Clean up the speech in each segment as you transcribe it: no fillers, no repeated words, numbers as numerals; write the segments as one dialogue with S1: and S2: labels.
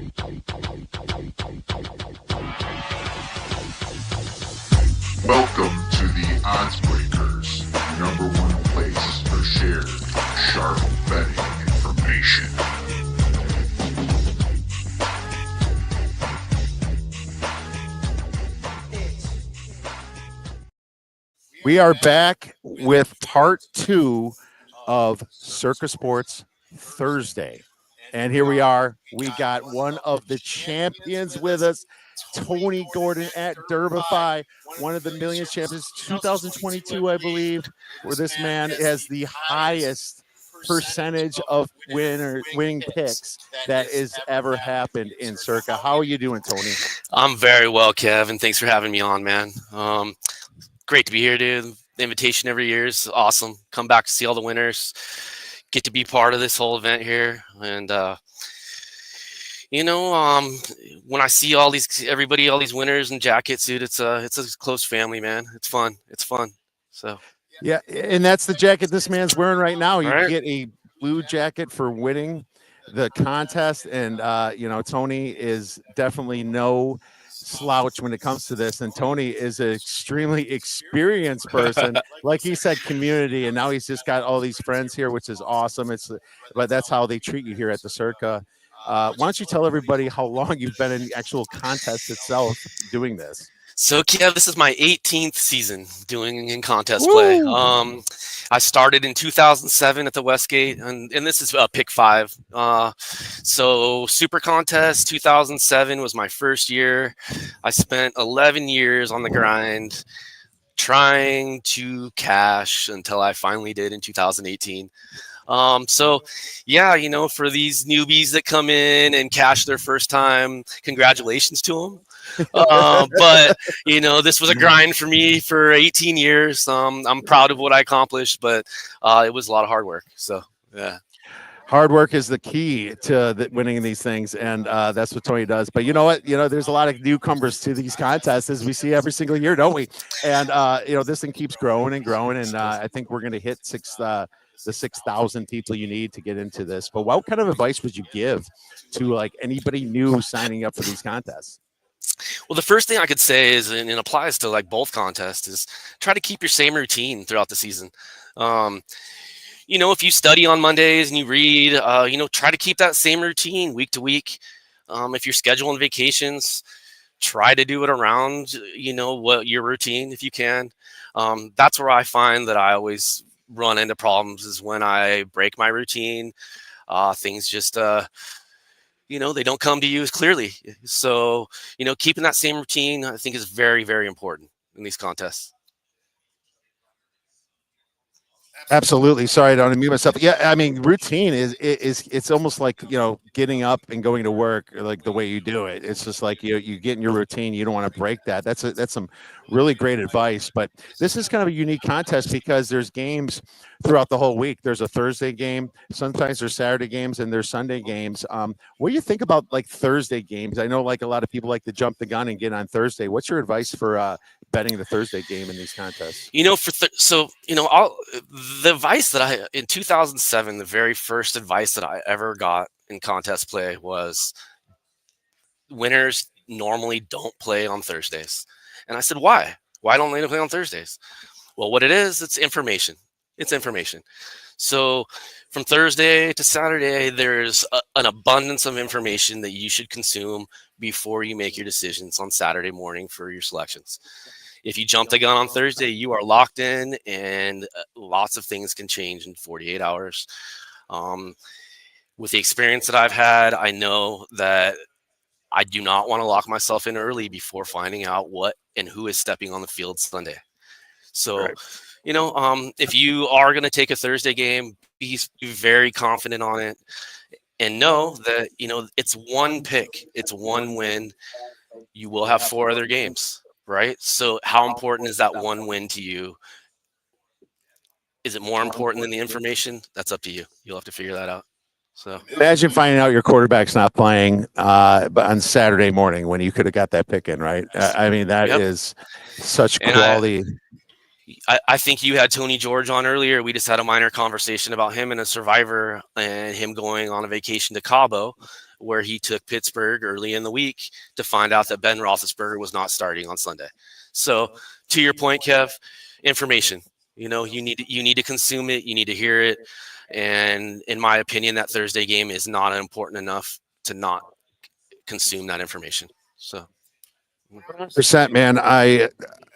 S1: Welcome to the Odds Breakers, number one place for shared sharp betting information.
S2: We are back with part 2 of Circa Sports Thursday. And here we are. We got one of the champions with us, Tony Gordon at Derbify, one of the Millions champions, 2022, I believe, where this man has the highest percentage of winning picks that has ever happened in Circa. How are you doing, Tony?
S3: I'm very well, Kev, and thanks for having me on, man. Great to be here, dude. The invitation every year is awesome. Come back to see all the winners. Get to be part of this whole event here. And, when I see all these winners in jackets, dude, it's a close family, man. It's fun. So.
S2: Yeah, and that's the jacket this man's wearing right now. You
S3: Right.
S2: get a blue jacket for winning the contest. And, Tony is definitely no slouch when it comes to this, and Tony is an extremely experienced person. Like he said, community, and now he's just got all these friends here, which is awesome. But that's how they treat you here at the Circa. Why don't you tell everybody how long you've been in the actual contest itself doing this?
S3: So, Kev, this is my 18th season doing in contest play. I started in 2007 at the Westgate, and this is pick 5. So Super Contest 2007 was my first year. I spent 11 years on the grind trying to cash until I finally did in 2018. For these newbies that come in and cash their first time, congratulations to them. But this was a grind for me for 18 years. I'm proud of what I accomplished, but it was a lot of hard work. So yeah,
S2: hard work is the key to winning these things, and that's what Tony does. But you know what? There's a lot of newcomers to these contests, as we see every single year, don't we? And this thing keeps growing and growing, and I think we're going to hit the 6,000 people you need to get into this. But what kind of advice would you give to like anybody new signing up for these contests?
S3: Well, the first thing I could say is, and it applies to like both contests, is try to keep your same routine throughout the season. If you study on Mondays and you read, try to keep that same routine week to week. If you're scheduling vacations, try to do it around, what your routine, if you can. That's where I find that I always run into problems is when I break my routine. Things just, they don't come to you as clearly. So, keeping that same routine, I think, is very, very important in these contests.
S2: Absolutely. Sorry, I don't mute myself. Yeah, I mean, routine is it's almost like getting up and going to work, like the way you do it. It's just like you get in your routine. You don't want to break that. That's some really great advice. But this is kind of a unique contest because there's games throughout the whole week. There's a Thursday game. Sometimes there's Saturday games and there's Sunday games. What do you think about like Thursday games? I know like a lot of people like to jump the gun and get on Thursday. What's your advice for betting the Thursday game in these contests?
S3: The advice that in 2007, the very first advice that I ever got in contest play was winners normally don't play on Thursdays. And I said, why? Why don't they play on Thursdays? Well, what it is, it's information. It's information. So from Thursday to Saturday, there's an abundance of information that you should consume before you make your decisions on Saturday morning for your selections. If you jump the gun on Thursday, you are locked in, and lots of things can change in 48 hours. With the experience that I've had, I know that I do not want to lock myself in early before finding out what and who is stepping on the field Sunday. So, right. If you are going to take a Thursday game, be very confident on it and know that, it's one pick, it's one win. You will have 4 other games. Right. So how important is that one win to you? Is it more important than the information? That's up to you. You'll have to figure that out. So
S2: imagine finding out your quarterback's not playing but on Saturday morning when you could have got that pick in, right? I mean, that is such quality.
S3: I think you had Tony George on earlier. We just had a minor conversation about him and a survivor and him going on a vacation to Cabo where he took Pittsburgh early in the week to find out that Ben Roethlisberger was not starting on Sunday. So to your point, Kev, information. You need to consume it. You need to hear it. And in my opinion, that Thursday game is not important enough to not consume that information. So,
S2: 100%, man.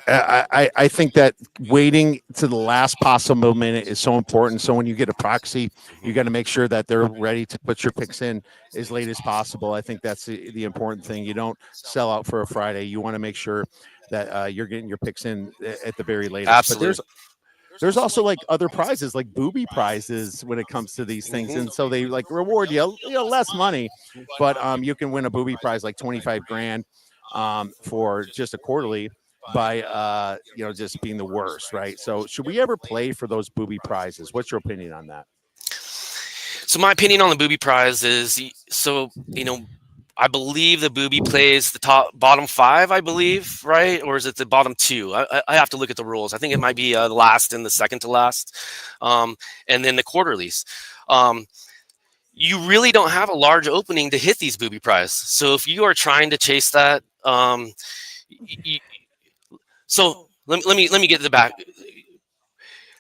S2: I think that waiting to the last possible minute is so important. So when you get a proxy, you got to make sure that they're ready to put your picks in as late as possible. I think that's the important thing. You don't sell out for a Friday. You want to make sure that you're getting your picks in at the very latest.
S3: absolutely.
S2: But there's also like other prizes, like booby prizes, when it comes to these things, and so they like reward you, less money, but you can win a booby prize like 25 grand for just a quarterly by just being the worst, right? So should we ever play for those booby prizes? What's your opinion on that?
S3: So my opinion on the booby prize is, I believe the booby plays the bottom 5, I believe, right? Or is it the bottom 2? I have to look at the rules. I think it might be the last and the second to last, and then the quarterlies. You really don't have a large opening to hit these booby prize. So if you are trying to chase that, so let me get to the back.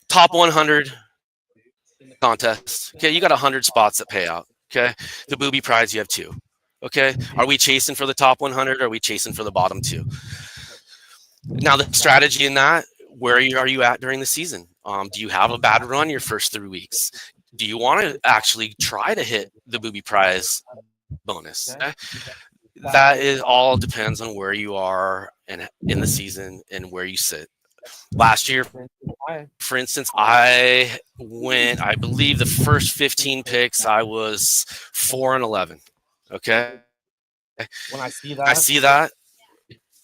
S3: Top 100 contest. Okay, you got 100 spots that pay out. Okay, the booby prize you have 2. Okay, are we chasing for the top 100? Or are we chasing for the bottom 2? Now the strategy in that, where are you at during the season? Do you have a bad run your first 3 weeks? Do you want to actually try to hit the booby prize bonus? Okay? That is all depends on where you are in the season and where you sit. Last year, for instance, I believe the first 15 picks, I was 4-11. Okay.
S4: When I see
S3: that,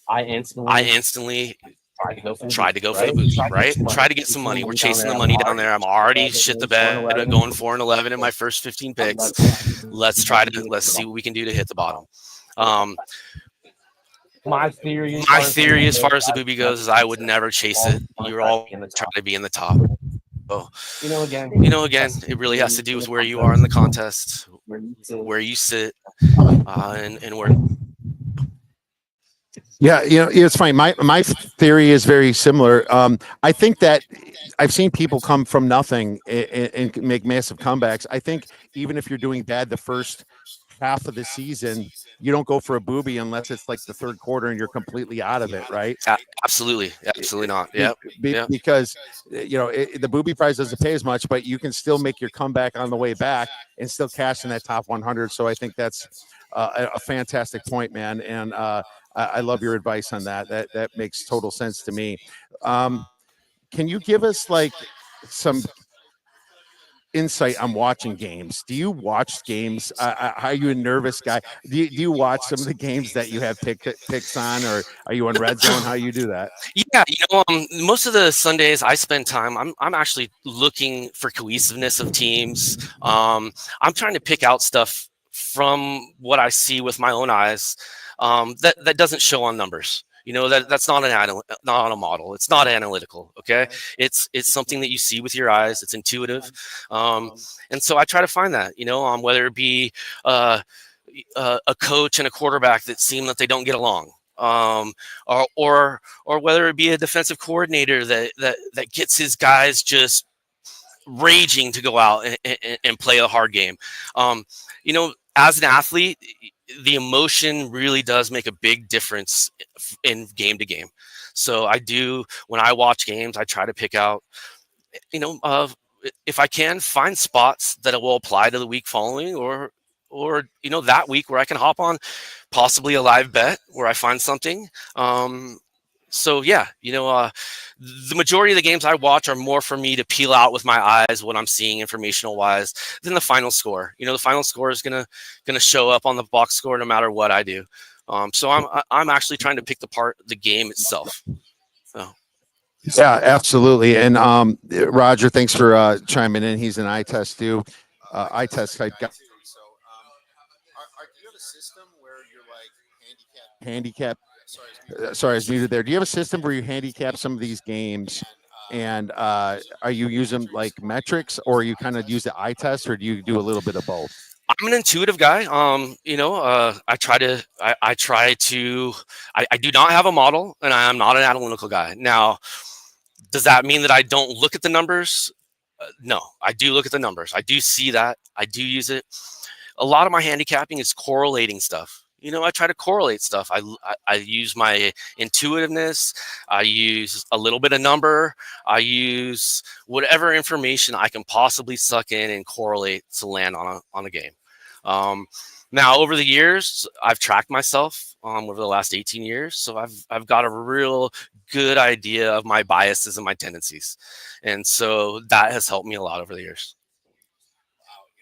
S4: I
S3: instantly tried to go for the booby, right? Try to get some money. We're chasing the money down there. I'm already shit the bed going 4-11 in my first 15 picks. Let's see what we can do to hit the bottom.
S4: My theory
S3: as far as the booby goes is I would never chase it. You're all trying to be in the top. So, again, it really has to do with where you are in the contest, where you sit, and where.
S2: Yeah, it's fine. My theory is very similar. I think that I've seen people come from nothing and make massive comebacks. I think even if you're doing bad the first half of the season, you don't go for a booby unless it's like the third quarter and you're completely out of it, right?
S3: Absolutely not. Yeah,
S2: because the booby prize doesn't pay as much, but you can still make your comeback on the way back and still cash in that top 100. So I think that's a fantastic point, man, and I love your advice on that. That makes total sense to me. Can you give us like some insight on watching games? Do you watch games? Are you a nervous guy? Do you watch some of the games that you have picks on, or are you on Red Zone? How you do that?
S3: Yeah, most of the Sundays I spend time. I'm actually looking for cohesiveness of teams. I'm trying to pick out stuff from what I see with my own eyes that doesn't show on numbers. That's not not a model. It's not analytical. Okay, it's something that you see with your eyes. It's intuitive, and so I try to find that. Whether it be a coach and a quarterback that seem that they don't get along, or whether it be a defensive coordinator that gets his guys just raging to go out and play a hard game. As an athlete, the emotion really does make a big difference in game to game. So when I watch games, I try to pick out, if I can find spots that will apply to the week following or that week where I can hop on possibly a live bet where I find something. So yeah, the majority of the games I watch are more for me to peel out with my eyes what I'm seeing informational wise than the final score. The final score is gonna show up on the box score no matter what I do. So I'm actually trying to pick the game itself. So.
S2: Yeah, absolutely. And Roger, thanks for chiming in. He's an eye test too. Eye test type guy. So, do you have a system where you're like handicap? Sorry, I was muted there. Do you have a system where you handicap some of these games, and are you using like metrics, or you kind of use the eye test, or do you do a little bit of both?
S3: I'm an intuitive guy. I do not have a model, and I am not an analytical guy. Now, does that mean that I don't look at the numbers? No, I do look at the numbers. I do see that. I do use it. A lot of my handicapping is correlating stuff. I try to correlate stuff. I use my intuitiveness. I use a little bit of number. I use whatever information I can possibly suck in and correlate to land on a game. Um, Now, over the years, I've tracked myself over the last 18 years, so I've got a real good idea of my biases and my tendencies, and so that has helped me a lot over the years.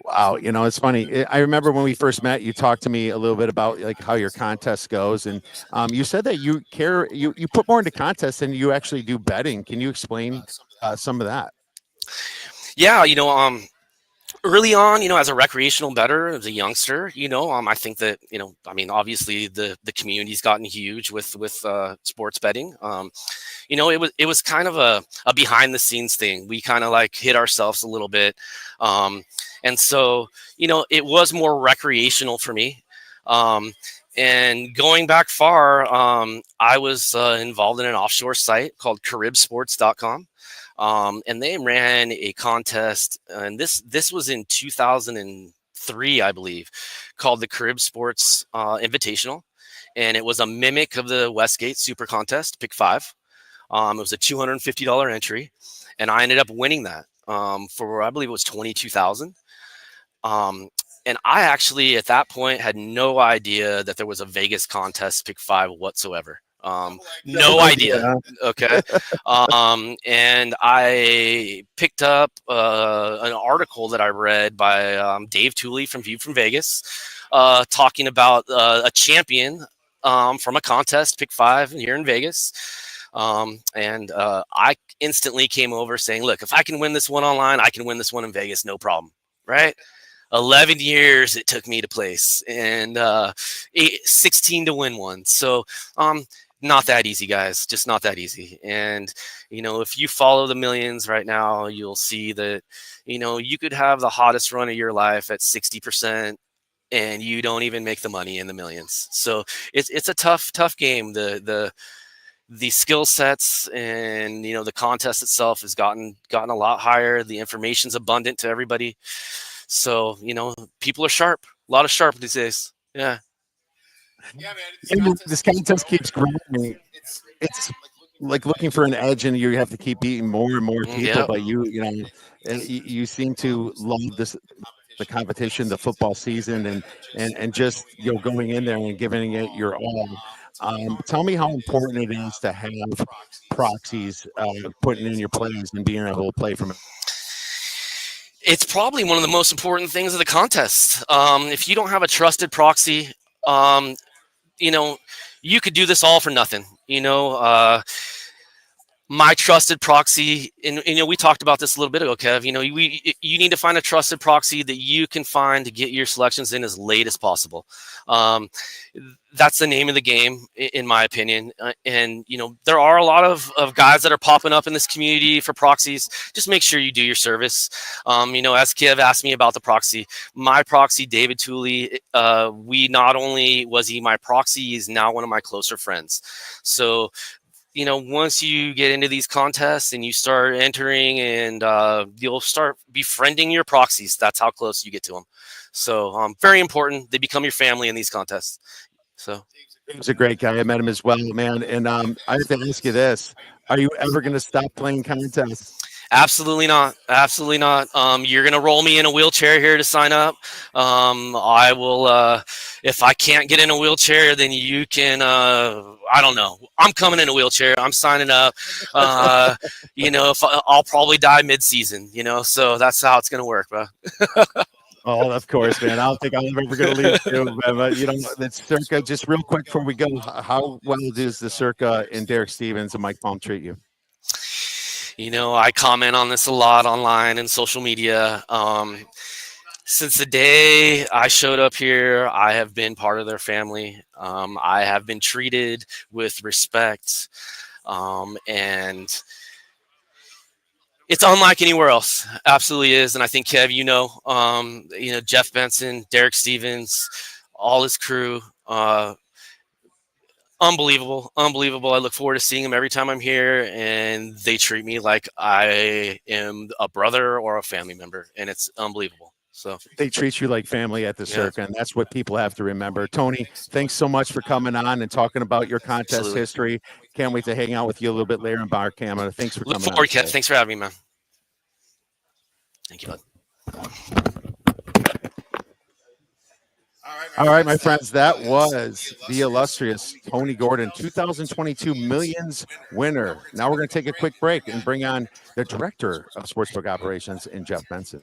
S2: Wow, it's funny. I remember when we first met, you talked to me a little bit about like how your contest goes, and you said that you put more into contests than you actually do betting. Can you explain some of that?
S3: Yeah, early on, as a recreational bettor, as a youngster, I think that, obviously the community's gotten huge with sports betting. It was kind of a behind the scenes thing. We kind of like hit ourselves a little bit. And so, it was more recreational for me. And going back far, I was involved in an offshore site called caribsports.com. And they ran a contest, and this was in 2003, I believe, called the Carib Sports Invitational, and it was a mimic of the Westgate Super Contest, Pick Five. It was a $250 entry, and I ended up winning that for, I believe it was 22,000. And I actually at that point had no idea that there was a Vegas contest Pick Five whatsoever. No idea. Okay. And I picked up an article that I read by Dave Tooley from View from Vegas, talking about a champion from a contest, Pick Five, here in Vegas. And I instantly came over saying, look, if I can win this one online, I can win this one in Vegas, no problem. Right. 11 years it took me to place, and 16 to win one. So not that easy, guys, just not that easy. And if you follow the millions right now, you'll see that you could have the hottest run of your life at 60% and you don't even make the money in the millions. So it's a tough game. The skill sets and the contest itself has gotten a lot higher. The information's abundant to everybody. So, people are sharp, a lot of sharp these days. Yeah.
S2: Yeah, man. This contest keeps growing. It's like looking for an edge, and you have to keep beating more and more people.
S3: Yeah.
S2: But you seem to love the competition, the football season, and just going in there and giving it your all. Tell me how important it is to have proxies, putting in your plays and being able to play from it.
S3: It's probably one of the most important things of the contest. If you don't have a trusted proxy, you could do this all for nothing. My trusted proxy, and we talked about this a little bit ago, Kev. You need to find a trusted proxy that you can find to get your selections in as late as possible. That's the name of the game, in my opinion. And there are a lot of guys that are popping up in this community for proxies. Just make sure you do your service. As Kiev asked me about the proxy, my proxy, David Tooley, we not only was he my proxy, he's now one of my closer friends. So once you get into these contests and you start entering, and you'll start befriending your proxies, that's how close you get to them. So very important. They become your family in these contests. So
S2: He's a great guy. I met him as well, man. And I have to ask you this: are you ever going to stop playing contests?
S3: absolutely not. Absolutely not. You're going to roll me in a wheelchair here to sign up. I will, if I can't get in a wheelchair, then you can, I don't know. I'm coming in a wheelchair. I'm signing up. If I'll probably die mid-season, so that's how it's going to work, bro.
S2: Oh, of course, man. I don't think I'm ever going to leave too. But that's Circa. Just real quick before we go, how well does the Circa and Derek Stevens and Mike Palm treat you?
S3: I comment on this a lot online and social media. Since the day I showed up here, I have been part of their family. I have been treated with respect. And It's unlike anywhere else. Absolutely is. And I think Kev, Jeff Benson, Derek Stevens, all his crew, unbelievable. I look forward to seeing them every time I'm here, and they treat me like I am a brother or a family member, and it's unbelievable. So
S2: they treat you like family at the Circa, and that's what people have to remember. Tony, thanks so much for coming on and talking about your contest
S3: Absolutely.
S2: history. Can't wait to hang out with you a little bit later in Bar Camera. Thanks for
S3: Look
S2: coming
S3: forward,
S2: on.
S3: Kev. Thanks for having me, man. Thank you, bud.
S2: All right, my friends, that was the illustrious Tony Gordon, 2022 Millions winner. Now we're going to take a quick break and bring on the director of sportsbook operations in Jeff Benson.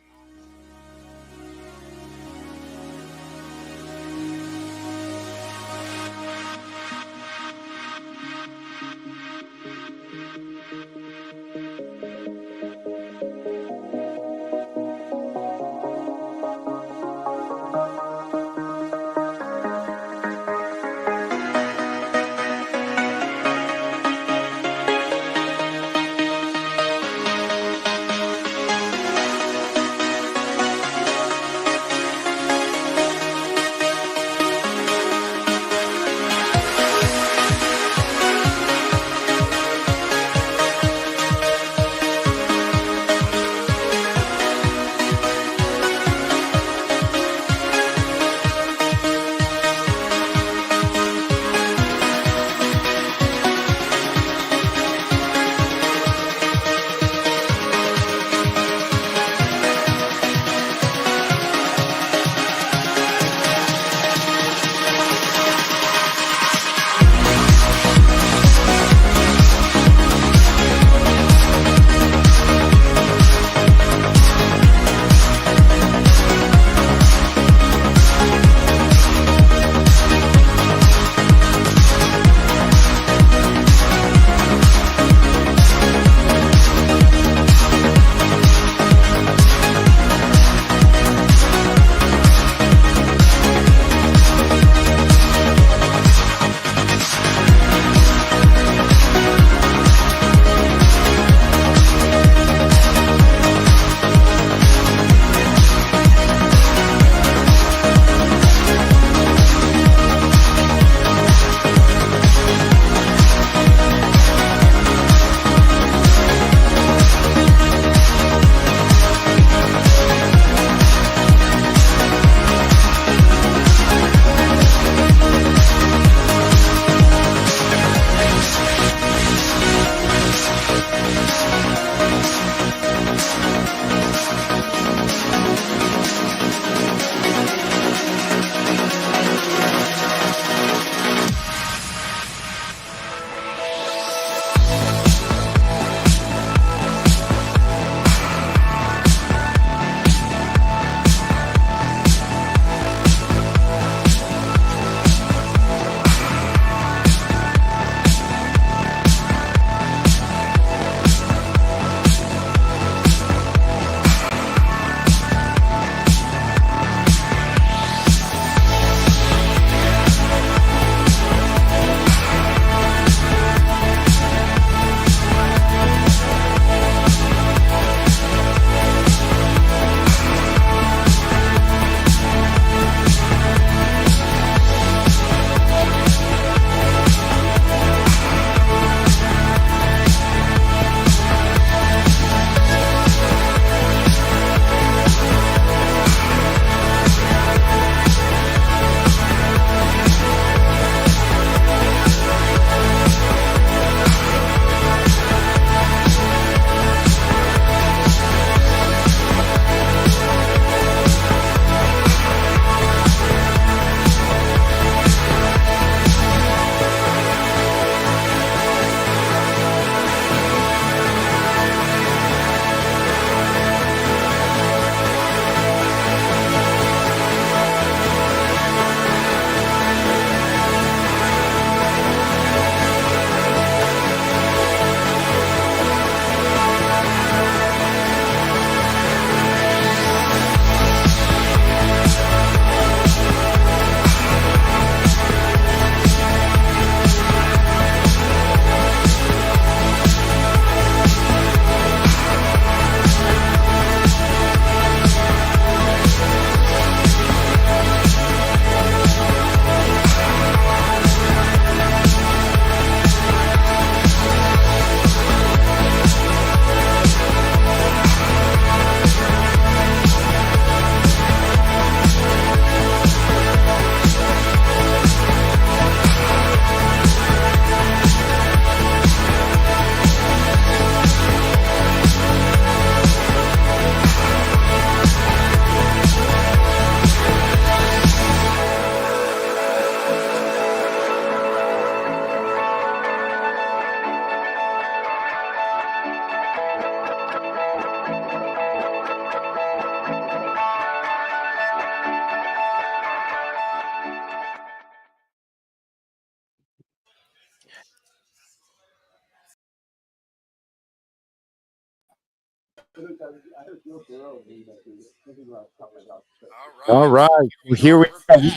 S2: All right. Well, here we go.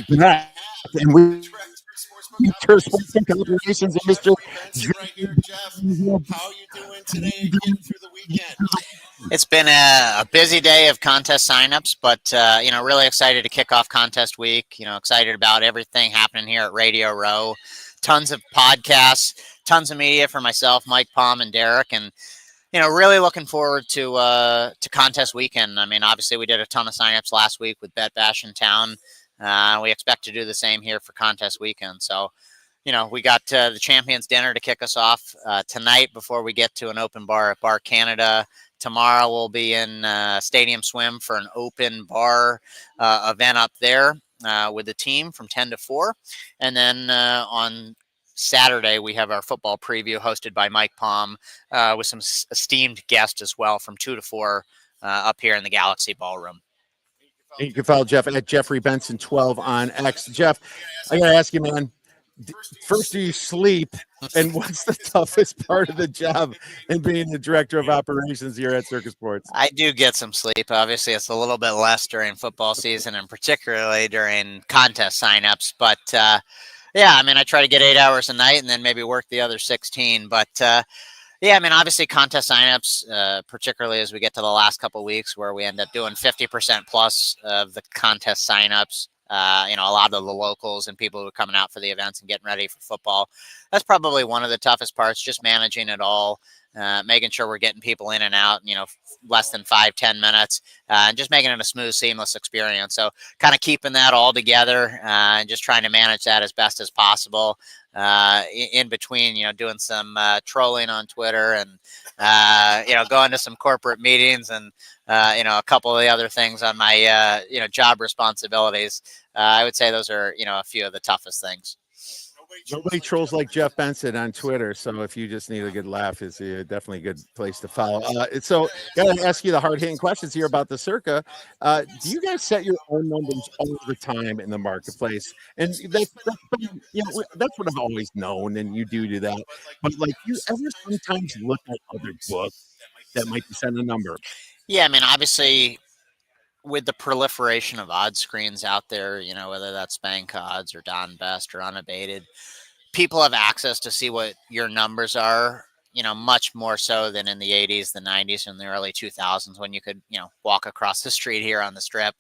S2: We're back. And we Sports Operations and Mr.
S5: It's been a busy day of contest signups, but really excited to kick off contest week. Excited about everything happening here at Radio Row. Tons of podcasts, tons of media for myself, Mike Palm, and Derek, and really looking forward to contest weekend. I mean, obviously we did a ton of signups last week with Bet Bash in town. We expect to do the same here for contest weekend. So, we got the Champions Dinner to kick us off tonight before we get to an open bar at Bar Canada. Tomorrow we'll be in Stadium Swim for an open bar event up there with the team from 10 to 4. And then on Saturday, we have our football preview hosted by Mike Palm with some esteemed guests as well from 2 to 4 up here in the Galaxy Ballroom.
S2: You can follow Jeff at Jeffrey Benson 12 on X. Jeff, I got to ask you, man. First, do you sleep? And what's the toughest part of the job in being the director of operations here at Circa Sports?
S5: I do get some sleep. Obviously, it's a little bit less during football season and particularly during contest signups. But I try to get 8 hours a night and then maybe work the other 16. But obviously contest signups, particularly as we get to the last couple of weeks where we end up doing 50% plus of the contest signups. A lot of the locals and people who are coming out for the events and getting ready for football. That's probably one of the toughest parts, just managing it all, making sure we're getting people in and out, less than 5-10 minutes, and just making it a smooth, seamless experience. So kind of keeping that all together and just trying to manage that as best as possible. In between, doing some trolling on Twitter and, going to some corporate meetings and, a couple of the other things on my, job responsibilities. I would say those are, a few of the toughest things.
S2: Nobody trolls like Jeff Benson on Twitter. So if you just need a good laugh, it's definitely a good place to follow. So got to ask you the hard hitting questions here about the Circa. Do you guys set your own numbers all the time in the marketplace? And that's what I've always known. And you do that. But you ever sometimes look at other books that might be setting a number?
S5: Yeah, obviously, with the proliferation of odds screens out there, whether that's Bank Odds or Don Best or Unabated, people have access to see what your numbers are, much more so than in the 80s, the 90s, and the early 2000s when you could, walk across the street here on the Strip,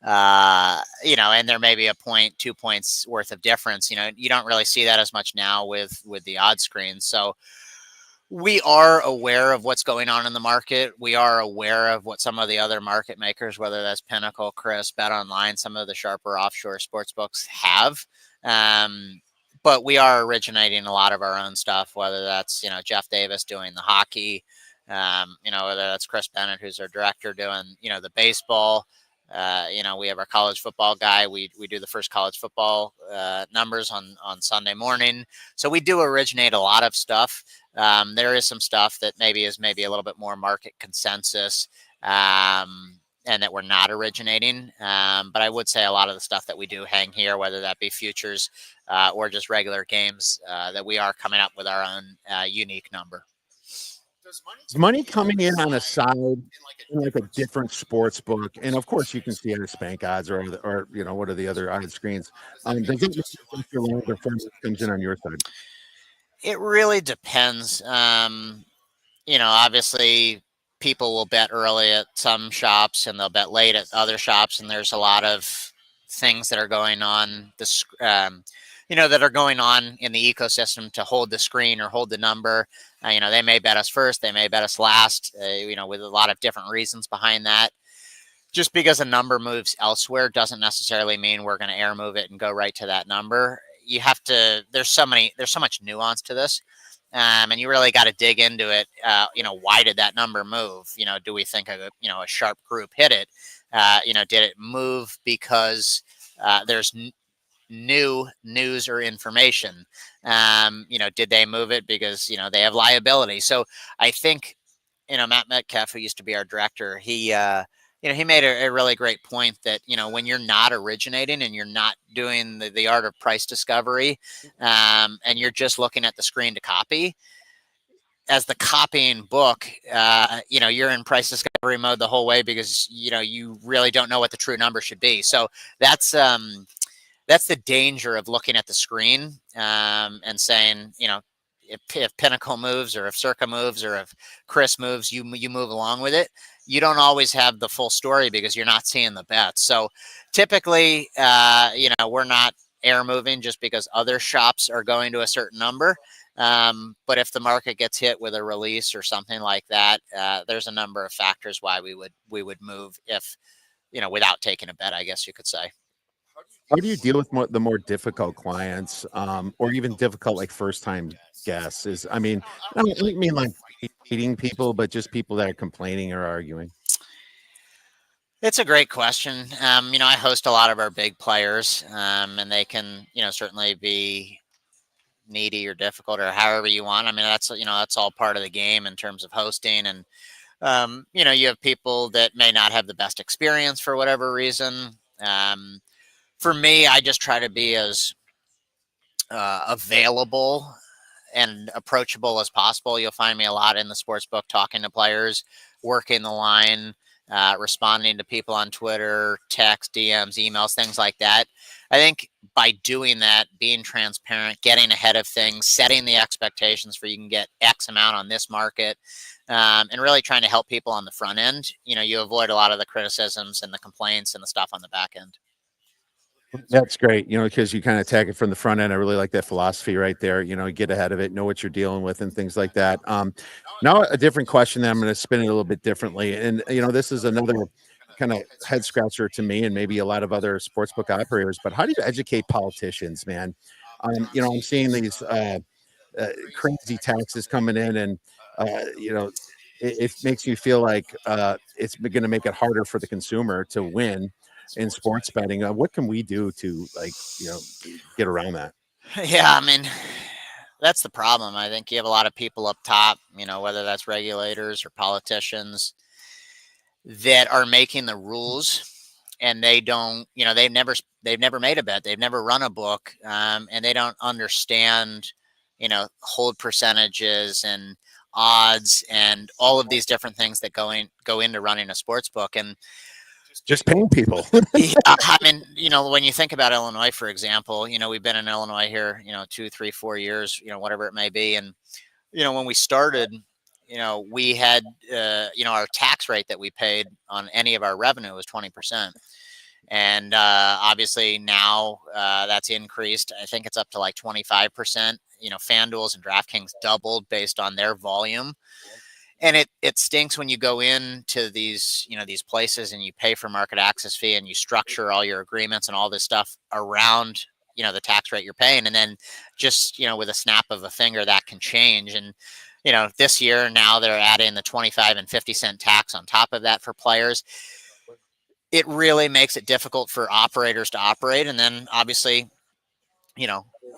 S5: and there may be a point, 2 points worth of difference. You don't really see that as much now with the odds screens. So we are aware of what's going on in the market. We are aware of what some of the other market makers, whether that's Pinnacle, Chris, Bet Online, some of the sharper offshore sports books have. But we are originating a lot of our own stuff, whether that's, Jeff Davis doing the hockey, whether that's Chris Bennett, who's our director, doing, the baseball. We have our college football guy. We do the first college football numbers on Sunday morning. So we do originate a lot of stuff. There is some stuff that maybe is a little bit more market consensus and that we're not originating. But I would say a lot of the stuff that we do hang here, whether that be futures or just regular games, that we are coming up with our own unique number.
S2: Is money coming in on a side in a different sports book? And of course, you can see it as Bank Odds or what are the other odds screens? Does it just your longer firm comes in on your side?
S5: It really depends. Obviously, people will bet early at some shops and they'll bet late at other shops, and there's a lot of things that are going on. That are going on in the ecosystem to hold the screen or hold the number. They may bet us first, they may bet us last, with a lot of different reasons behind that. Just because a number moves elsewhere doesn't necessarily mean we're going to air move it and go right to that number. There's so much nuance to this. And you really got to dig into it. Why did that number move? Do we think a sharp group hit it? Did it move because there's new news or information? Did they move it because, they have liability? So I think, Matt Metcalf, who used to be our director, he made a really great point that, when you're not originating and you're not doing the art of price discovery, and you're just looking at the screen to copy, as the copying book, you're in price discovery recovery mode the whole way because you really don't know what the true number should be. So that's the danger of looking at the screen and saying, if Pinnacle moves or if Circa moves or if Chris moves, you move along with it. You don't always have the full story because you're not seeing the bets. So typically, we're not air moving just because other shops are going to a certain number. But if the market gets hit with a release or something like that, there's a number of factors why we would move if, without taking a bet, I guess you could say.
S2: How do you deal with the more difficult clients, or even difficult like first time guests? I don't mean like hating people, but just people that are complaining or arguing.
S5: It's a great question. I host a lot of our big players, and they can, certainly be needy or difficult or however you want. That's all part of the game in terms of hosting. And, you have people that may not have the best experience for whatever reason. For me, I just try to be as available and approachable as possible. You'll find me a lot in the sports book talking to players, working the line, responding to people on Twitter, text, DMs, emails, things like that. I think by doing that, being transparent, getting ahead of things, setting the expectations for you can get X amount on this market, and really trying to help people on the front end, you avoid a lot of the criticisms and the complaints and the stuff on the back end.
S2: That's great, because you kind of attack it from the front end. I really like that philosophy right there. Get ahead of it, know what you're dealing with, and things like that. Now a different question that I'm going to spin it a little bit differently, and this is another kind of head scratcher to me, and maybe a lot of other sportsbook operators. But how do you educate politicians, man? I'm seeing these crazy taxes coming in, and it makes you feel like it's going to make it harder for the consumer to win in sports betting. What can we do to get around that?
S5: Yeah, that's the problem. I think you have a lot of people up top, whether that's regulators or politicians that are making the rules, and they don't, they've never made a bet, they've never run a book, and they don't understand, hold percentages and odds and all of these different things that go into running a sports book. And
S2: just paying people.
S5: Yeah, when you think about Illinois, for example, we've been in Illinois here, 2, 3, 4 years, whatever it may be. And, when we started, we had, our tax rate that we paid on any of our revenue was 20%. And obviously now that's increased. I think it's up to like 25%. FanDuel's and DraftKings doubled based on their volume. And it stinks when you go into these, these places and you pay for market access fee and you structure all your agreements and all this stuff around, the tax rate you're paying. And then just, with a snap of a finger, that can change. And, this year now they're adding the 25 and 50 cent tax on top of that for players. It really makes it difficult for operators to operate. And then obviously,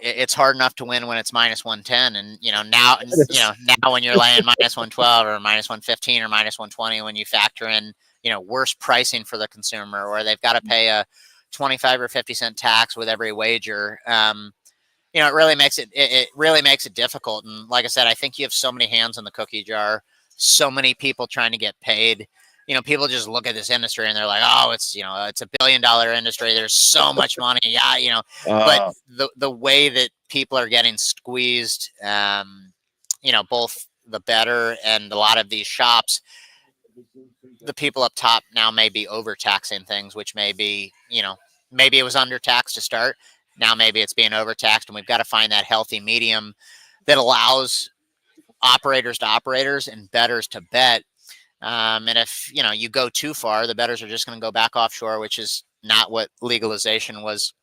S5: it's hard enough to win when it's minus 110. And, now when you're laying minus 112 or minus 115 or minus 120, when you factor in, worse pricing for the consumer, or they've got to pay a 25 or 50 cent tax with every wager, it really makes it difficult. And like I said, I think you have so many hands in the cookie jar, so many people trying to get paid. People just look at this industry and they're like, oh, it's a $1 billion industry. There's so much money. Yeah. But the way that people are getting squeezed, both the bettor and a lot of these shops, the people up top now may be overtaxing things, which may be, maybe it was undertaxed to start. Now maybe it's being overtaxed, and we've got to find that healthy medium that allows operators to operators and bettors to bet. And if, you go too far, the bettors are just going to go back offshore, which is not what legalization was,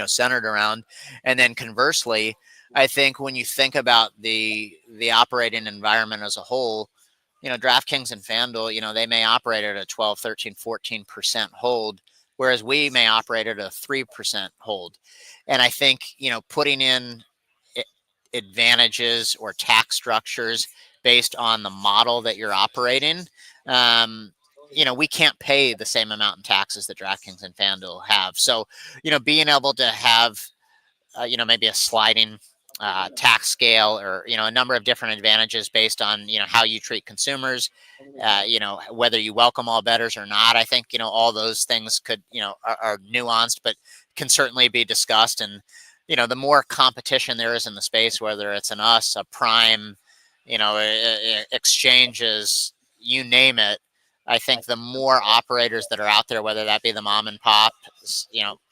S5: centered around. And then conversely, I think when you think about the operating environment as a whole, DraftKings and FanDuel, they may operate at a 12, 13, 14% hold, whereas we may operate at a 3% hold. And I think, putting in advantages or tax structures based on the model that you're operating, we can't pay the same amount in taxes that DraftKings and FanDuel have. So, being able to have, maybe a sliding tax scale, or a number of different advantages based on how you treat consumers, whether you welcome all bettors or not. I think all those things could are nuanced, but can certainly be discussed. And the more competition there is in the space, whether it's an us, a prime, exchanges, you name it, I think the more operators that are out there, whether that be the mom and pop,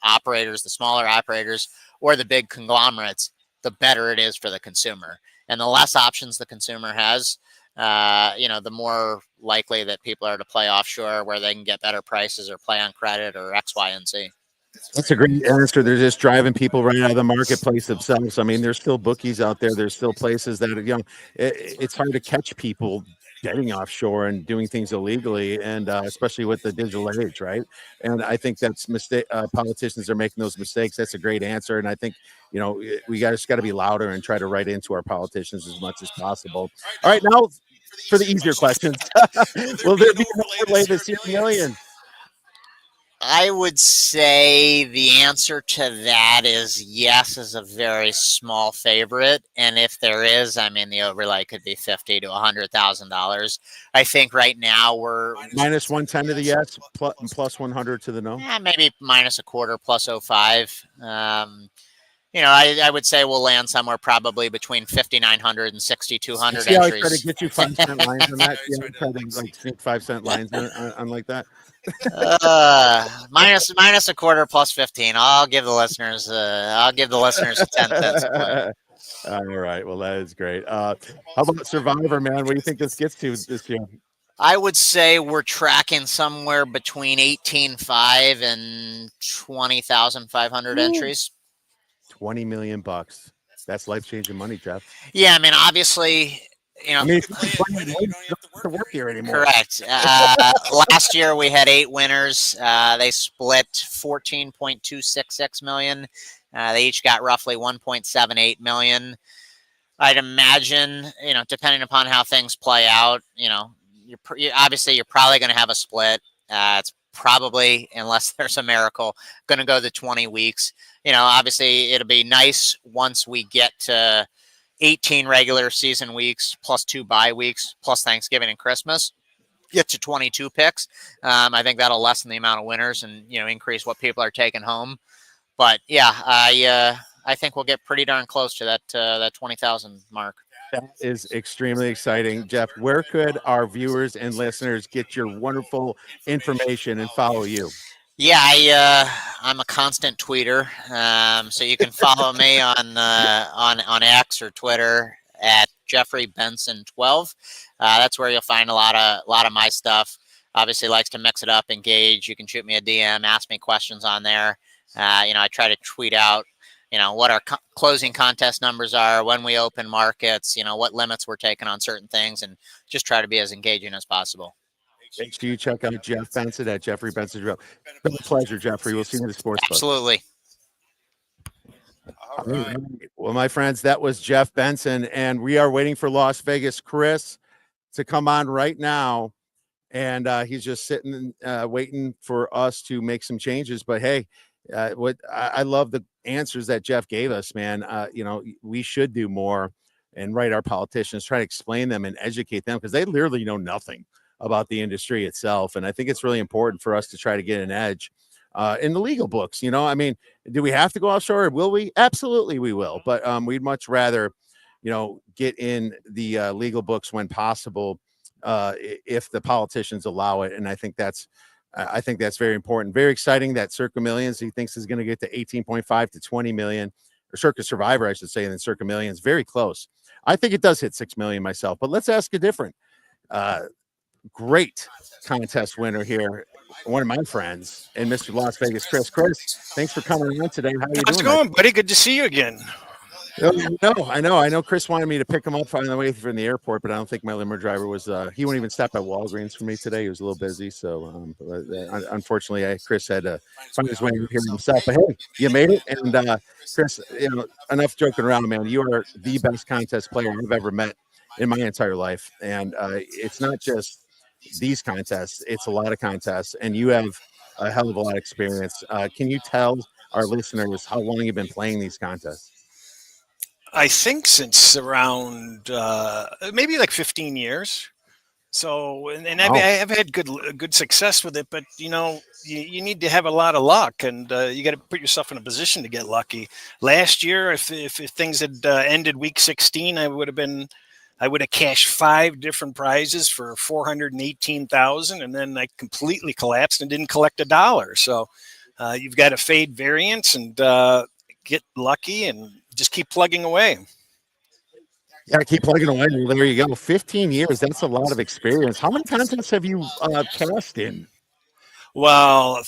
S5: operators, the smaller operators, or the big conglomerates, the better it is for the consumer. And the less options the consumer has, the more likely that people are to play offshore where they can get better prices or play on credit or X, Y, and Z.
S2: That's a great answer. They're just driving people right out of the marketplace themselves. I mean, there's still bookies out there. There's still places that it's hard to catch people getting offshore and doing things illegally, and especially with the digital age, right? And I think that's mistake. Politicians are making those mistakes. That's a great answer, and I think we just got to be louder and try to write into our politicians as much as possible. All right, now for the easier questions, will there be an overlay this year, million?
S5: I would say the answer to that is yes, is a very small favorite, and if there is, I mean, the overlay could be $50,000 to $100,000. I think right now we're
S2: minus 110 to the yes, plus 100 to the no.
S5: Yeah, maybe minus a quarter, plus 05. I would say we'll land somewhere probably between 5,900 and 6,200
S2: See how
S5: entries.
S2: I try to get you 5-cent lines on that? Yeah, I try to sneak 5-cent lines on like that.
S5: Minus a quarter, plus 15. I'll give the listeners 10 cents a play.
S2: All right. Well, that is great. How about Survivor, man? What do you think this gets to this year?
S5: I would say we're tracking somewhere between 18.5 and 20,500 entries.
S2: $20 million. That's life-changing money, Jeff.
S5: Yeah, I mean, obviously,
S2: I mean, if you don't have to work here anymore.
S5: Correct. Last year we had 8 winners. They split $14.266 million. They each got roughly $1.78 million. I'd imagine, depending upon how things play out, you're probably going to have a split. It's probably, unless there's a miracle, going to go the 20 weeks. Obviously it'll be nice once we get to 18 regular season weeks plus 2 bye weeks plus Thanksgiving and Christmas, get to 22 picks. I think that'll lessen the amount of winners and increase what people are taking home. But yeah, I think we'll get pretty darn close to that 20,000 mark.
S2: That is extremely exciting, Jeff. Where could our viewers and listeners get your wonderful information and follow you?
S5: Yeah, I'm a constant tweeter, so you can follow me on X or Twitter at Jeffrey Benson 12. That's where you'll find a lot of my stuff. Obviously, likes to mix it up, engage. You can shoot me a DM, ask me questions on there. I try to tweet out, what our closing contest numbers are, when we open markets, what limits we're taking on certain things, and just try to be as engaging as possible.
S2: Make sure you check out Jeff Benson at Jeffrey Benson. It's been a pleasure, Jeffrey. We'll see you in the sports book.
S5: Absolutely.
S2: All right. Well, my friends, that was Jeff Benson, and we are waiting for Las Vegas Chris to come on right now. And he's just sitting waiting for us to make some changes. But hey, I love the answers that Jeff gave us, man. We should do more and write our politicians, try to explain them and educate them, because they literally know nothing about the industry itself. And I think it's really important for us to try to get an edge in the legal books. I mean, do we have to go offshore? Will we? Absolutely, we will. But we'd much rather, get in the legal books when possible, if the politicians allow it. And I think that's very important. Very exciting that Circa Millions, he thinks, is going to get to 18.5 to 20 million, or Circa Survivor, I should say, and then Circa Millions. Very close. I think it does hit 6 million myself, but let's ask a different. Great contest winner here, one of my friends, and Mr. Las Vegas Chris. Chris, thanks for coming on today. How are you doing?
S6: How's it going, buddy? Good to see you again.
S2: I know. Chris wanted me to pick him up on the way from the airport, but I don't think my limo driver was. He wouldn't even stop at Walgreens for me today. He was a little busy, so unfortunately, Chris had to find his way here himself. But hey, you made it, and Chris, enough joking around, man. You are the best contest player I've ever met in my entire life, and it's not just these contests; it's a lot of contests, and you have a hell of a lot of experience. Can you tell our listeners how long you've been playing these contests?
S6: I think since around maybe like 15 years. So, and
S2: Wow.
S6: I've had good success with it, but you need to have a lot of luck, and you got to put yourself in a position to get lucky. Last year, if things had ended week 16, I would have cashed 5 different prizes for 418,000, and then I completely collapsed and didn't collect a dollar. So, you've got to fade variance and get lucky, and just keep plugging away.
S2: Yeah, keep plugging away. Well, there you go. 15 years. That's a lot of experience. How many contests have you cast in?
S6: Well,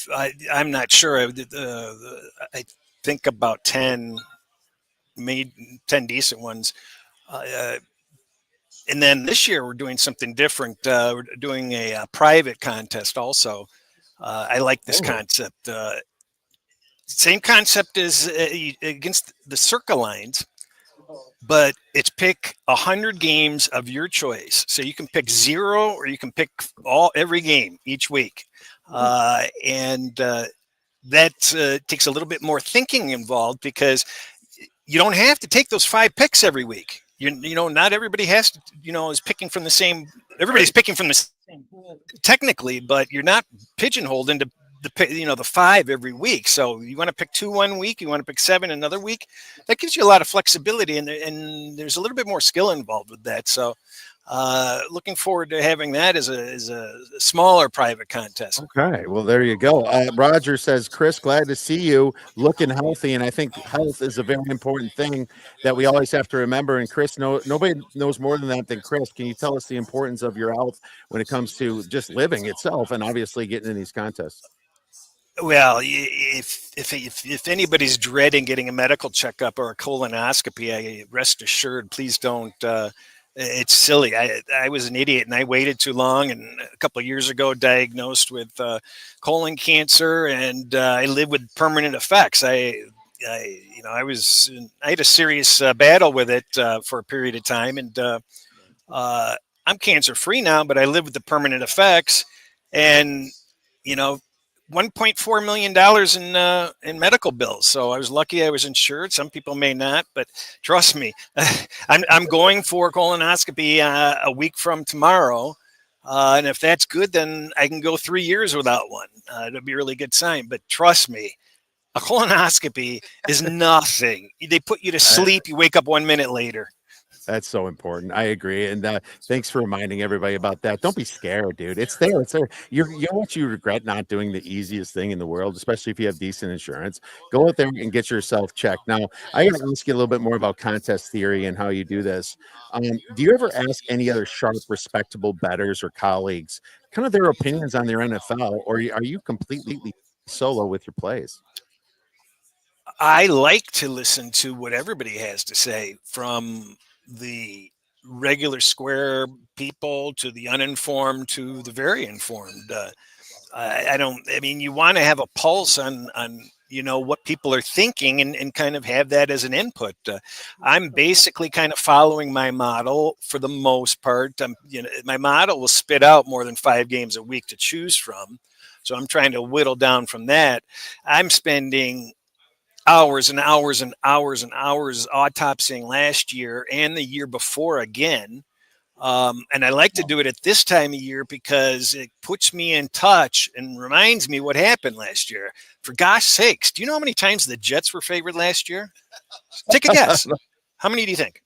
S6: I'm not sure. I think about 10, made 10 decent ones. And then this year we're doing something different. We're doing a private contest also. I like this concept. Same concept as against the Circa lines, but it's pick 100 games of your choice. So you can pick 0 or you can pick every game each week. And that takes a little bit more thinking involved, because you don't have to take those 5 picks every week. Not everybody has to, is picking from the same. Everybody's picking from the same technically, but you're not pigeonholed into the 5 every week. So you want to pick 2 one week, you want to pick 7 another week. That gives you a lot of flexibility, and there's a little bit more skill involved with that. So looking forward to having that as a smaller private contest.
S2: Okay, well, there you go. Roger says, Chris, glad to see you looking healthy. And I think health is a very important thing that we always have to remember. And Chris, nobody knows more than that than Chris. Can you tell us the importance of your health when it comes to just living itself and obviously getting in these contests?
S6: Well, if anybody's dreading getting a medical checkup or a colonoscopy, rest assured, please don't. It's silly. I was an idiot and I waited too long. And a couple of years ago, diagnosed with colon cancer, and I live with permanent effects. I had a serious battle with it for a period of time, and I'm cancer free now, but I live with the permanent effects. And $1.4 million in medical bills. So I was lucky I was insured. Some people may not, but trust me, I'm going for colonoscopy a week from tomorrow. And if that's good, then I can go 3 years without one. It'll be a really good sign. But trust me, a colonoscopy is nothing. They put you to sleep. You wake up 1 minute later.
S2: That's so important. I agree. And thanks for reminding everybody about that. Don't be scared, dude. It's there. It's there. You know what you regret not doing the easiest thing in the world, especially if you have decent insurance. Go out there and get yourself checked. Now, I got to ask you a little bit more about contest theory and how you do this. Do you ever ask any other sharp, respectable bettors or colleagues kind of their opinions on their NFL, or are you completely solo with your plays?
S6: I like to listen to what everybody has to say, from the regular square people to the uninformed to the very informed. You want to have a pulse on what people are thinking, and kind of have that as an input. I'm basically kind of following my model for the most part. My model will spit out more than 5 games a week to choose from. So I'm trying to whittle down from that. I'm spending hours and hours and hours and hours autopsying last year and the year before again. And I like to do it at this time of year because it puts me in touch and reminds me what happened last year. For gosh sakes, do you know how many times the Jets were favored last year? Take a guess. How many do you think?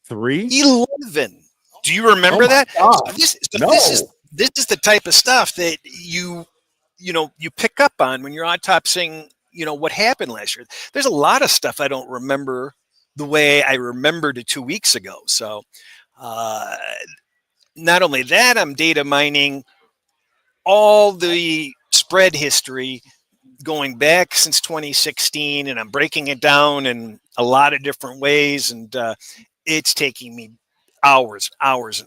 S2: 3?
S6: 11. Do you remember that?
S2: No.
S6: This is the type of stuff that you pick up on when you're autopsying what happened last year. There's a lot of stuff I don't remember the way I remembered it 2 weeks ago. So not only that, I'm data mining all the spread history going back since 2016, and I'm breaking it down in a lot of different ways. And it's taking me hours and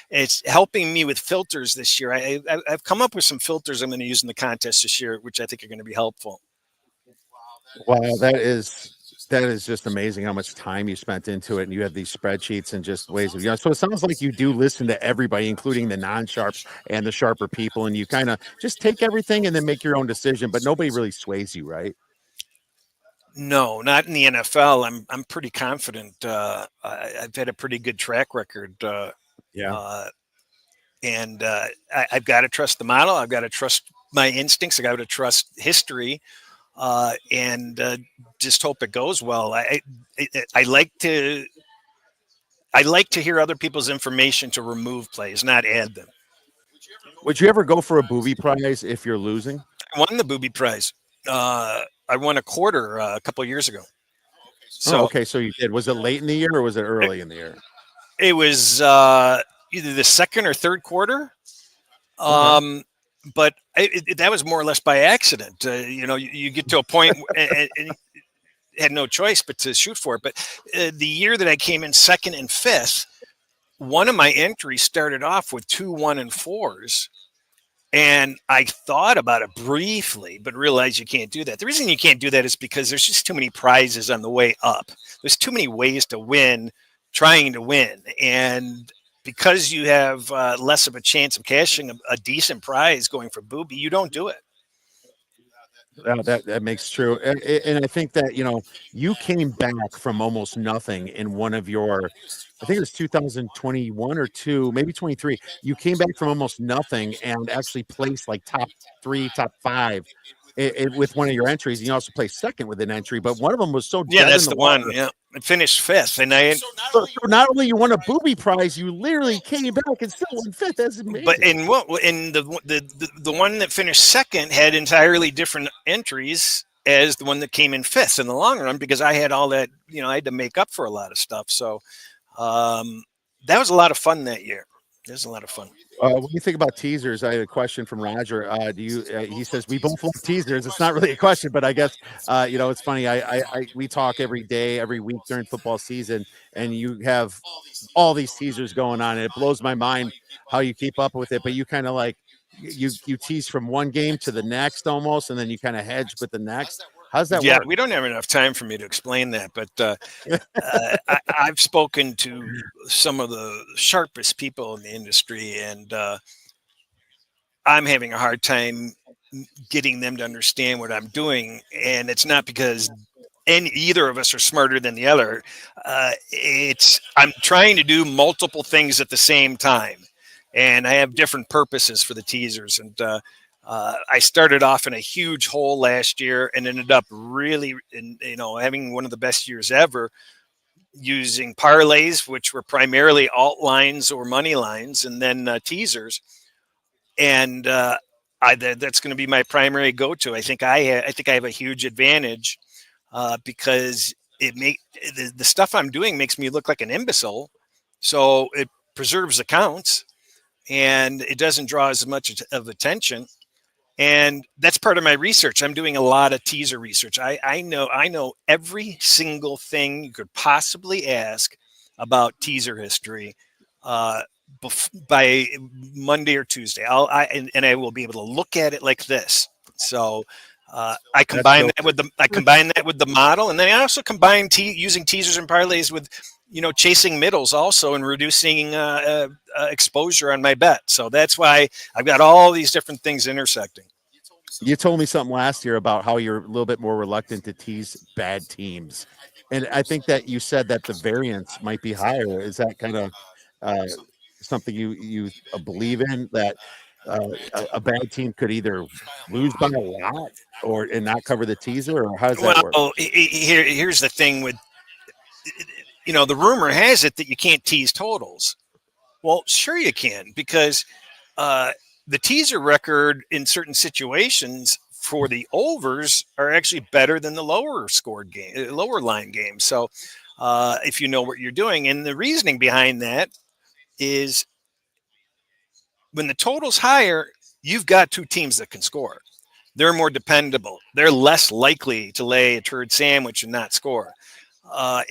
S6: it's helping me with filters this year. I've come up with some filters I'm going to use in the contest this year, which I think are going to be helpful.
S2: Wow, that is just amazing how much time you spent into it, and you have these spreadsheets and just ways of, so it sounds like you do listen to everybody, including the non-sharps and the sharper people, and you kind of just take everything and then make your own decision, but nobody really sways you, right?
S6: No, not in the NFL. I'm pretty confident. I've had a pretty good track record.
S2: Yeah.
S6: And I've got to trust the model. I've got to trust my instincts. I got to trust history, and just hope it goes well. I like to hear other people's information to remove plays, not add them.
S2: Would you ever go for a booby prize if you're losing?
S6: I won the booby prize. I won a quarter a couple of years ago.
S2: So okay, so you did. Was it late in the year or was it early in the year?
S6: It was either the second or third quarter. But that was more or less by accident. You get to a point and had no choice but to shoot for it. But the year that I came in second and fifth, one of my entries started off with 2 1 and 4s. And I thought about it briefly, but realized you can't do that. The reason you can't do that is because there's just too many prizes on the way up. There's too many ways to win, trying to win. And because you have less of a chance of cashing a decent prize going for booby, you don't do it.
S2: That makes true. And I think that, you came back from almost nothing in one of your, I think it was 2021 or 2, maybe 23. You came back from almost nothing and actually placed like top 3, top 5 with one of your entries. And you also placed second with an entry, but one of them was so dead
S6: that's
S2: in
S6: the
S2: water.
S6: one. Yeah, I finished fifth, and
S2: so not only you won a booby prize, you literally came back and still won fifth. That's amazing.
S6: But the one that finished second had entirely different entries as the one that came in fifth in the long run, because I had all that. I had to make up for a lot of stuff. So that was a lot of fun that year. It was a lot of fun.
S2: When you think about teasers, I had a question from Roger. He says we both love teasers. It's not really a question, but I guess it's funny. We talk every day, every week during football season, and you have all these teasers going on, and it blows my mind how you keep up with it. But you kind of like you tease from one game to the next almost, and then you kind of hedge with the next. How's that work?
S6: We don't have enough time for me to explain that, but I've spoken to some of the sharpest people in the industry, and I'm having a hard time getting them to understand what I'm doing. And it's not because either of us are smarter than the other. I'm trying to do multiple things at the same time, and I have different purposes for the teasers. And I started off in a huge hole last year and ended up really, having one of the best years ever, using parlays, which were primarily alt lines or money lines, and then teasers. And that's going to be my primary go-to. I think I have a huge advantage because the stuff I'm doing makes me look like an imbecile. So it preserves accounts and it doesn't draw as much of attention. And that's part of my research. I'm doing a lot of teaser research. I know every single thing you could possibly ask about teaser history by Monday or Tuesday. I will be able to look at it like this. So I combine that with the model, and then I also combine using teasers and parlays with chasing middles also, and reducing exposure on my bet. So that's why I've got all these different things intersecting.
S2: You told me something last year about how you're a little bit more reluctant to tease bad teams. And I think that you said that the variance might be higher. Is that kind of something you believe in, that a bad team could either lose by a lot and not cover the teaser, or how does that work?
S6: Well, here's the thing with, the rumor has it that you can't tease totals. Well, sure you can, because the teaser record in certain situations for the overs are actually better than the lower line game. So if you know what you're doing, and the reasoning behind that is when the total's higher, you've got two teams that can score. They're more dependable. They're less likely to lay a turd sandwich and not score.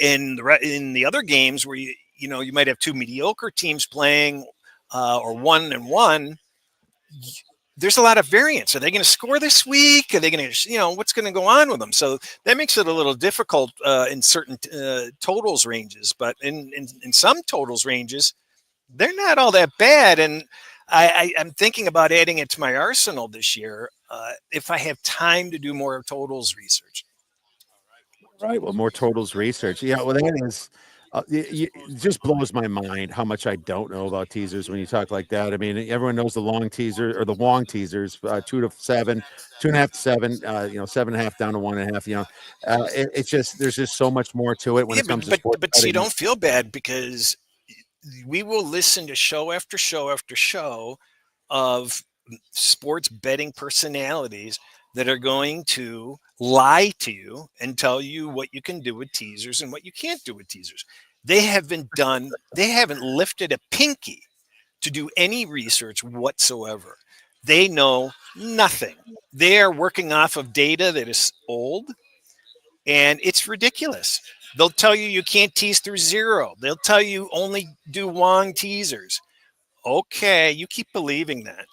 S6: In the other games where you might have two mediocre teams playing or 1-1, there's a lot of variance. Are they going to score this week? Are they going to, what's going to go on with them? So that makes it a little difficult in certain totals ranges, but in some totals ranges, they're not all that bad. And I'm thinking about adding it to my arsenal this year if I have time to do more totals research.
S2: Right. Well, more totals research. Yeah. Well, that is. It just blows my mind how much I don't know about teasers when you talk like that. I mean, everyone knows the long teaser or the Wong teasers, 2 to 7, 2.5 to 7. 7.5 down to 1.5. It's just there's just so much more to it when
S6: Yeah,
S2: it comes to
S6: but
S2: sports
S6: but see,
S2: betting.
S6: don't feel bad because we will listen to show after show after show of sports betting personalities that are going to lie to you and tell you what you can do with teasers and what you can't do with teasers. They haven't lifted a pinky to do any research whatsoever. They know nothing. They are working off of data that is old, and it's ridiculous. They'll tell you you can't tease through zero. They'll tell you only do Wong teasers. Okay, you keep believing that.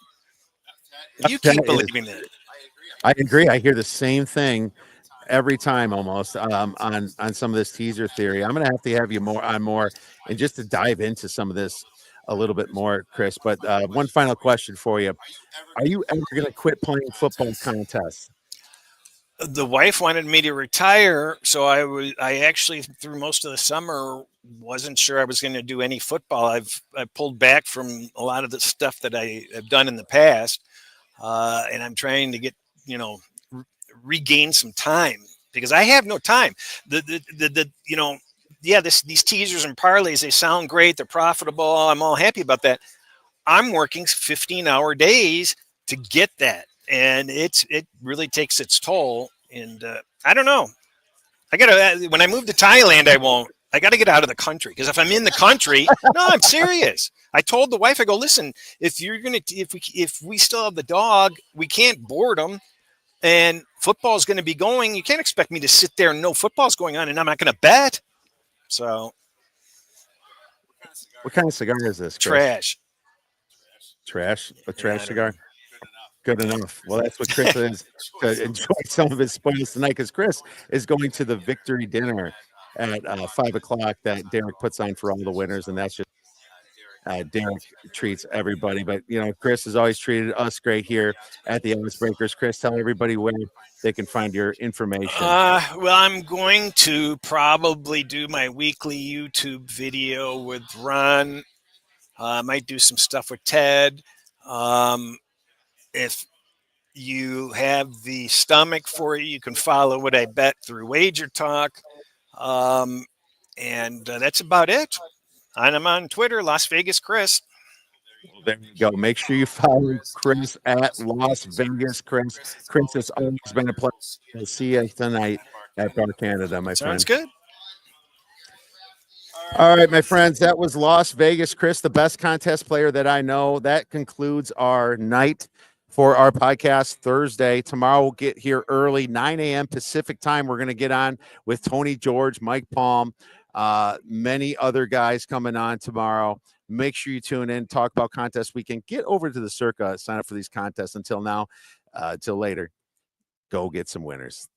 S6: You
S2: That
S6: keep
S2: is,
S6: believing that.
S2: I agree. I hear the same thing every time almost on some of this teaser theory. I'm gonna have to have you more and just to dive into some of this a little bit more, Chris. But one final question for you: are you ever gonna quit playing football contests?
S6: The wife wanted me to retire, so I actually through most of the summer wasn't sure I was going to do any football. I pulled back from a lot of the stuff that I have done in the past, and I'm trying to get regain some time because I have no time. These teasers and parlays, they sound great, they're profitable. I'm all happy about that. I'm working 15-hour days to get that, and it really takes its toll. And I don't know. I gotta when I move to Thailand, I won't. I got to get out of the country because if I'm in the country, no, I'm serious. I told the wife, I go, listen, if we still have the dog, we can't board them, and football's going to be going. You can't expect me to sit there and know football's going on, and I'm not going to bet. So
S2: What kind of cigar is this, Chris?
S6: trash.
S2: Trash? A
S6: Yeah, I
S2: trash
S6: don't
S2: cigar?
S6: know.
S2: Good enough. Well, that's what Chris is to enjoy some of his spoils tonight because Chris is going to the victory dinner at 5 o'clock that Derek puts on for all the winners, and that's just Derek treats everybody. But Chris has always treated us great here at the Odds Breakers. Chris, tell everybody where they can find your information.
S6: Well, I'm going to probably do my weekly YouTube video with Ron. I might do some stuff with Ted. If you have the stomach for it, you can follow what I bet through Wager Talk. And that's about it. I'm on Twitter, Las Vegas Chris.
S2: There you go. Make sure you follow Chris at Las Vegas Chris. Chris, it's always been a pleasure. I'll see you tonight at Bar Canada, my friend.
S6: Sounds good.
S2: All right, my friends, that was Las Vegas Chris, the best contest player that I know. That concludes our night for our podcast Thursday. Tomorrow we'll get here early, 9 a.m. Pacific time. We're going to get on with Tony George, Mike Palm, many other guys coming on tomorrow. Make sure you tune in, talk about contest weekend. Get over to the Circa, sign up for these contests. Until now, till later, go get some winners.